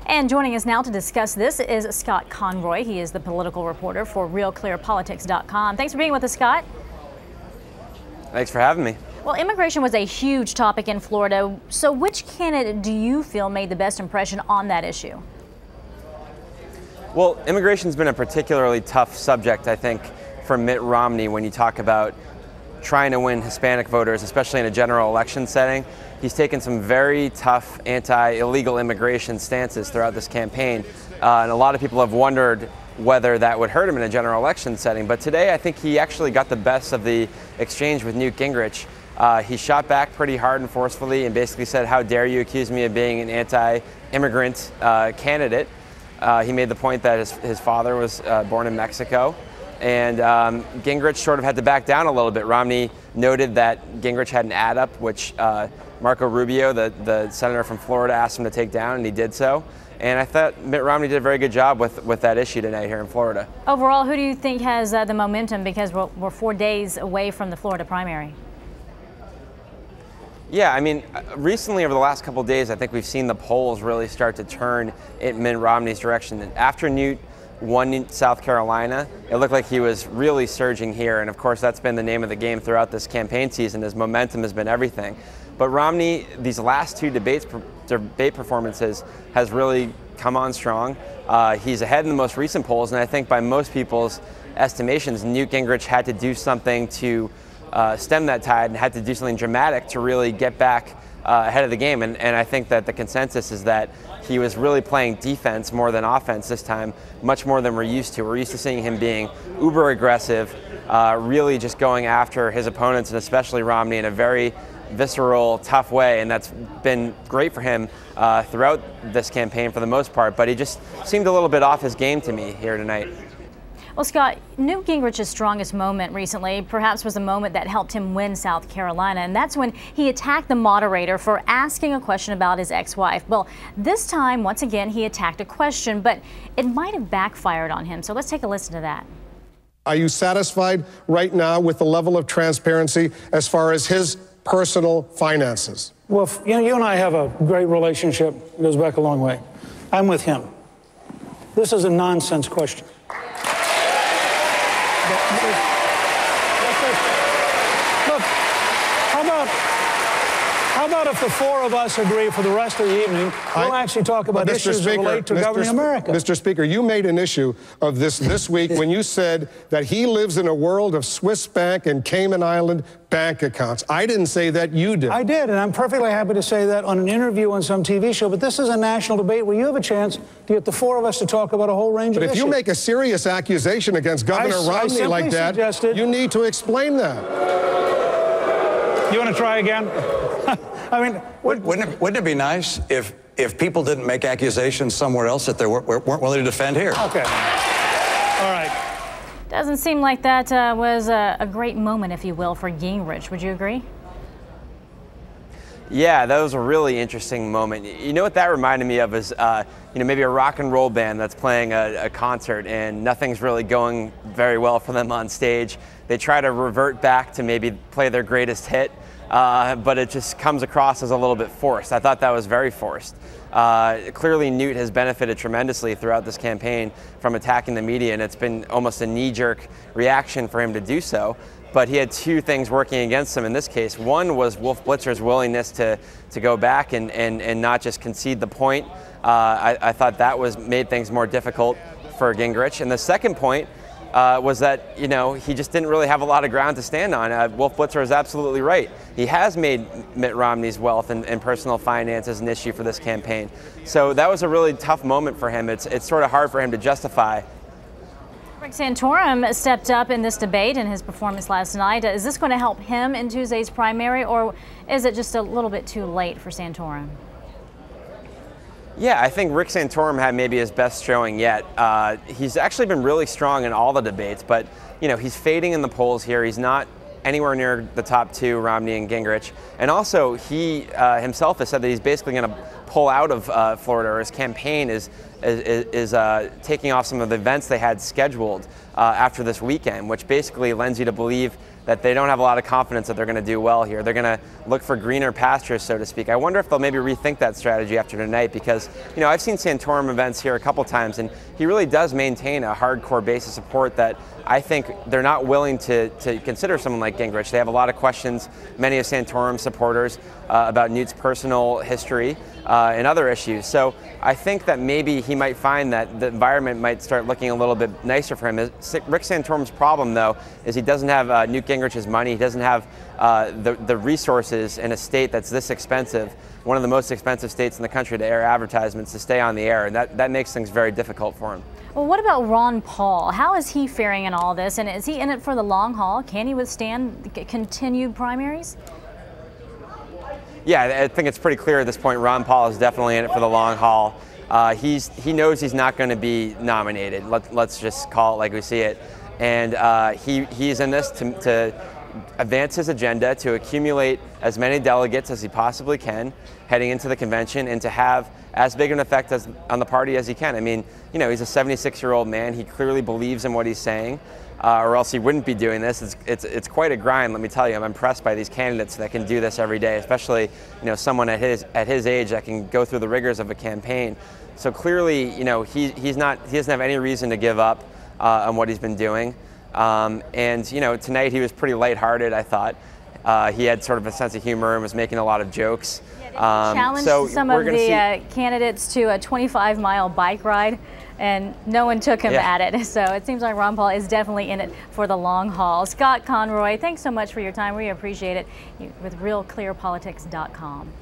And joining us now to discuss this is Scott Conroy. He is the political reporter for RealClearPolitics.com. Thanks for being with us, Scott. Thanks for having me. Well, immigration was a huge topic in Florida. So which candidate do you feel made the best impression on that issue? Well, immigration's been a particularly tough subject, I think, for Mitt Romney when you talk about trying to win Hispanic voters, especially in a general election setting. He's taken some very tough anti-illegal immigration stances throughout this campaign, and a lot of people have wondered whether that would hurt him in a general election setting. But today, I think he actually got the best of the exchange with Newt Gingrich. He shot back pretty hard and forcefully and basically said, "How dare you accuse me of being an anti-immigrant candidate?" He made the point that his father was born in Mexico. And Gingrich sort of had to back down a little bit. Romney noted that Gingrich had an ad up, which Marco Rubio, the senator from Florida, asked him to take down, and he did so. And I thought Mitt Romney did a very good job with that issue tonight here in Florida. Overall, who do you think has the momentum, because we're 4 days away from the Florida primary? Yeah, I mean, recently over the last couple of days, I think we've seen the polls really start to turn in Mitt Romney's direction. And after Newt won South Carolina, it looked like he was really surging here. And of course, that's been the name of the game throughout this campaign season. His momentum has been everything. But Romney, these last two debate performances, has really come on strong. He's ahead in the most recent polls, and I think by most people's estimations, Newt Gingrich had to do something to stem that tide and had to do something dramatic to really get back ahead of the game. And I think that the consensus is that he was really playing defense more than offense this time, much more than we're used to. We're used to seeing him being uber aggressive, really just going after his opponents, and especially Romney, in a very visceral, tough way. And that's been great for him throughout this campaign for the most part. But he just seemed a little bit off his game to me here tonight. Well, Scott, Newt Gingrich's strongest moment recently perhaps was the moment that helped him win South Carolina, and that's when he attacked the moderator for asking a question about his ex-wife. Well, this time, once again, he attacked a question, but it might have backfired on him. So let's take a listen to that. Are you satisfied right now with the level of transparency as far as his personal finances? Well, you and I have a great relationship. It goes back a long way. I'm with him. This is a nonsense question. Look, how about if the four of us agree for the rest of the evening, we'll actually talk about issues that relate to governing America. Mr. Speaker, you made an issue of this week when you said that he lives in a world of Swiss bank and Cayman Island bank accounts. I didn't say that, you did. I did, and I'm perfectly happy to say that on an interview on some TV show, but this is a national debate where you have a chance to get the four of us to talk about a whole range of issues. But if you make a serious accusation against Governor Romney like that, you need to explain that. You want to try again? I mean, wouldn't it be nice if people didn't make accusations somewhere else that they weren't willing to defend here? Okay. All right. Doesn't seem like that was a great moment, if you will, for Gingrich. Would you agree? Yeah, that was a really interesting moment. You know what that reminded me of is, maybe a rock and roll band that's playing a concert and nothing's really going very well for them on stage. They try to revert back to maybe play their greatest hit, but it just comes across as a little bit forced. I thought that was very forced. Clearly, Newt has benefited tremendously throughout this campaign from attacking the media, and it's been almost a knee-jerk reaction for him to do so. But he had two things working against him in this case. One was Wolf Blitzer's willingness to go back and not just concede the point. I thought that made things more difficult for Gingrich. And the second point was that, he just didn't really have a lot of ground to stand on. Wolf Blitzer is absolutely right. He has made Mitt Romney's wealth and personal finances an issue for this campaign. So that was a really tough moment for him. It's sort of hard for him to justify. Rick Santorum stepped up in this debate in his performance last night. Is this going to help him in Tuesday's primary, or is it just a little bit too late for Santorum? Yeah, I think Rick Santorum had maybe his best showing yet. He's actually been really strong in all the debates, but he's fading in the polls here. He's not anywhere near the top two, Romney and Gingrich. And also, he himself has said that he's basically going to pull out of Florida, or his campaign is taking off some of the events they had scheduled after this weekend, which basically lends you to believe that they don't have a lot of confidence that they're going to do well here. They're going to look for greener pastures, so to speak. I wonder if they'll maybe rethink that strategy after tonight, because, you know, I've seen Santorum events here a couple times, and he really does maintain a hardcore base of support that I think they're not willing to consider someone like Gingrich. They have a lot of questions, many of Santorum supporters, about Newt's personal history and other issues. So I think that maybe he might find that the environment might start looking a little bit nicer for him. Rick Santorum's problem, though, is he doesn't have Newt Gingrich's money. He doesn't have the resources in a state that's this expensive, one of the most expensive states in the country, to air advertisements, to stay on the air, and that makes things very difficult for him. Well, what about Ron Paul? How is he faring in all this, and is he in it for the long haul? Can he withstand continued primaries? Yeah, I think it's pretty clear at this point Ron Paul is definitely in it for the long haul. He knows he's not going to be nominated. Let's just call it like we see it. And he's in this to advance his agenda, to accumulate as many delegates as he possibly can heading into the convention, and to have as big an effect on the party as he can. I mean, you know, he's a 76-year-old man. He clearly believes in what he's saying, or else he wouldn't be doing this. It's quite a grind, let me tell you. I'm impressed by these candidates that can do this every day, especially, you know, someone at his age that can go through the rigors of a campaign. So clearly, you know, he doesn't have any reason to give up on what he's been doing. And, you know, tonight he was pretty lighthearted, I thought. He had sort of a sense of humor and was making a lot of jokes. Challenged some of the candidates to a 25-mile bike ride, and no one took him at it. So it seems like Ron Paul is definitely in it for the long haul. Scott Conroy, thanks so much for your time. We appreciate it, with RealClearPolitics.com.